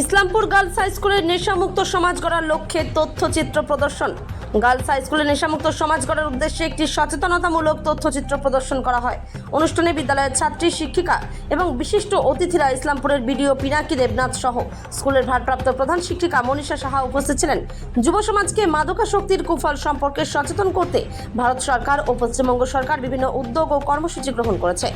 Islampur girls high স্কুলের নেশামুক্ত সমাজ গড়ার লক্ষ্যে তথ্যচিত্র প্রদর্শন। গার্লস হাই স্কুলে নেশামুক্ত সমাজ গড়ার উদ্দেশ্যে একটি সচেতনতামূলক তথ্যচিত্র প্রদর্শন করা হয়। অনুষ্ঠানে বিদ্যালয়ের ছাত্রী, শিক্ষিকা এবং বিশিষ্ট অতিথিরা ইসলামপুরের বিডিও পিনাকি দেবনাথ সহ স্কুলের ভারপ্রাপ্ত প্রধান শিক্ষিকা মনীষা সাহা উপস্থিত ছিলেন। যুব সমাজকে মাদকাসক্তির কুফল সম্পর্কে সচেতন করতে ভারত সরকার ও পশ্চিমবঙ্গ সরকার বিভিন্ন উদ্যোগ ও কর্মসূচি গ্রহণ করেছে।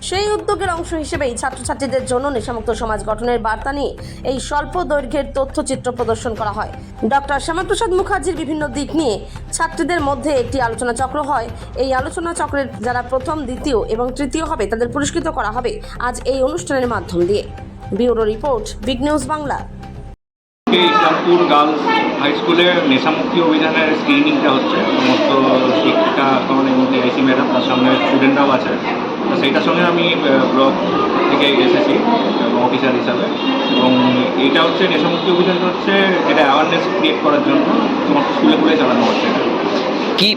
সেই উদ্যোগের অংশ হিসেবেই ছাত্রছাত্রীদের জন্য নেশামুক্ত সমাজ গঠনের বার্তা নিয়ে এই স্বল্প দৈর্ঘ্যের তথ্যচিত্র প্রদর্শন করা হয়। ডক্টর শ্যামাপ্রসাদ মুখার্জির বিভিন্ন দিক নিয়ে ছাত্রীদের মধ্যে একটি আলোচনা চক্র হয়। এই আলোচনা চক্রের যারা প্রথম, দ্বিতীয় এবং তৃতীয় হবে তাদের পুরস্কৃত করা হবে আজ এই অনুষ্ঠানের মাধ্যম দিয়ে। Bureau report, big news Bangla. Islampur girls high স্কুলে নেশামুক্তি অভিযানের স্ক্রিনিংটা হচ্ছে। সমস্ত শিক্ষিকা এবং এসি ম্যাডাম, তার সঙ্গে স্টুডেন্টরাও আছে। তো সেইটার সঙ্গে আমি ব্লক থেকে এসেছি অফিসার হিসাবে। এবং এটা হচ্ছে নেশামুক্তি অভিযানটা হচ্ছে যেটা অ্যাওয়ারনেস ক্রিয়েট করার জন্য সমস্ত স্কুলে স্কুলে চালানো হচ্ছে। কি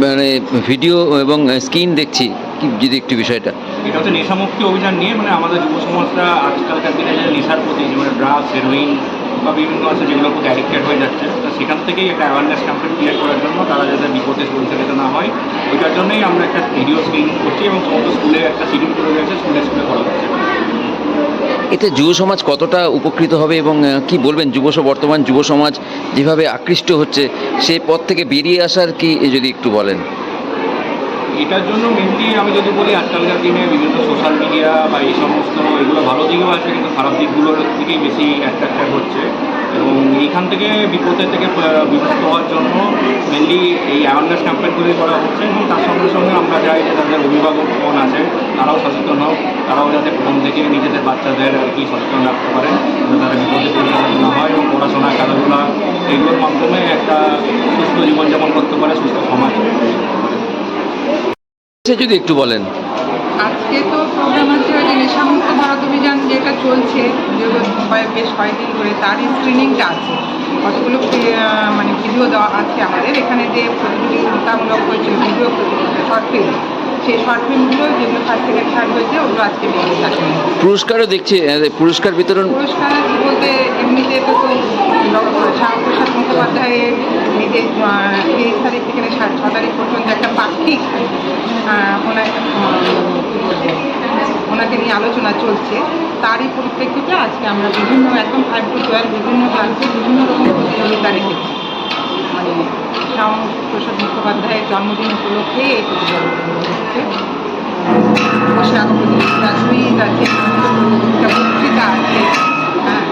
মানে ভিডিও এবং স্ক্রিন দেখছি কি যদি একটু বিষয়টা। এটা হচ্ছে নেশামুক্তি অভিযান নিয়ে, মানে আমাদের যুব সমাজরা আজকালকার দিনে যে নেশার প্রতি, যেমন ড্রাগস, হেরোইন বা বিভিন্ন আছে যেগুলোর প্রতি অ্যাডিক্টেড হয়ে যাচ্ছে, তো সেখান থেকেই একটা অ্যাওয়ারনেস ক্যাম্পেইন ক্রিয়েট করার জন্য তারা যাতে বিপদে পরিচালিত না হয় ওইটার জন্যই আমরা একটা ভিডিও স্ক্রিনিং করছি এবং সমস্ত স্কুলে একটা শিডিউল করে রয়েছে, স্কুলে স্কুলে করা হচ্ছে। এতে যুব সমাজ কতটা উপকৃত হবে এবং কি বলবেন বর্তমান যুব সমাজ যেভাবে আকৃষ্ট হচ্ছে সেই পথ থেকে বেরিয়ে আসার কি যদি একটু বলেন। এটার জন্য মেনলি আমি যদি বলি, আজকালকার দিনে বিভিন্ন সোশ্যাল মিডিয়া বা এই সমস্ত এগুলো ভালো দিকেও আছে, কিন্তু খারাপ দিকগুলোর দিকেই বেশি অ্যাট্রাক্টেড হচ্ছে। এবং এইখান থেকে বিপদের থেকে বিমুক্ত হওয়ার জন্য মেনলি এই অ্যাওয়ারনেস ক্যাম্পেইনগুলি করা হচ্ছে। এবং তার সঙ্গে সঙ্গে আমরা চাই যে তাদের অভিভাবকগণ আছে তারাও সচেতন হোক, তারাও যাতে প্রথম থেকে নিজেদের বাচ্চাদের আর কি সচেতন রাখতে পারেন, যাতে তারা বিপদে পরিচালিত না হয় এবং পড়াশোনা, খেলাধুলা এগুলোর মাধ্যমে একটা সুস্থ জীবনযাপন করতে পারে, সুস্থ সমাজ যদি একটু বলেন। আজকে তো প্রোগ্রাম আছে যে নেশামুক্ত ভারত অভিযান যেটা চলছে, বেশ কয়েকদিন ধরে, তারই স্ক্রিনিংটা আছে। কতগুলো মানে ভিডিও দেওয়া আছে আমাদের এখানে, যে প্রতিযোগিতামূলক হয়েছিল ভিডিও শর্ট ফিল্ম, সেই শর্ট ফিল্মগুলো যেগুলো ফার্স্ট, সেকেন্ড, থার্ড হয়েছে ওগুলো আজকে বেরিয়ে থাকে। পুরস্কারও দেখছি, পুরস্কার বিতরণ। পুরস্কার বলতে এমনিতে তো ডক্টর শ্যামাপ্রসাদ মুখোপাধ্যায়ের নিজের 30 তারিখ থেকে 6 তারিখ পর্যন্ত একটা পাক্ষিক ওনাকে নিয়ে আলোচনা চলছে। তারই পরিপ্রেক্ষিতে আজকে আমরা বিভিন্ন একদম 5 to 12 বিভিন্ন ক্লাসে বিভিন্ন রকম প্রতিযোগিতা রেখেছি। মানে শ্যামাপ্রসাদ মুখোপাধ্যায়ের জন্মদিন উপলক্ষে এই প্রতিযোগিতা হচ্ছে। বসে আঁকা প্রতিযোগিতা, সুইচ আছে, বক্তৃতা আছে, হ্যাঁ,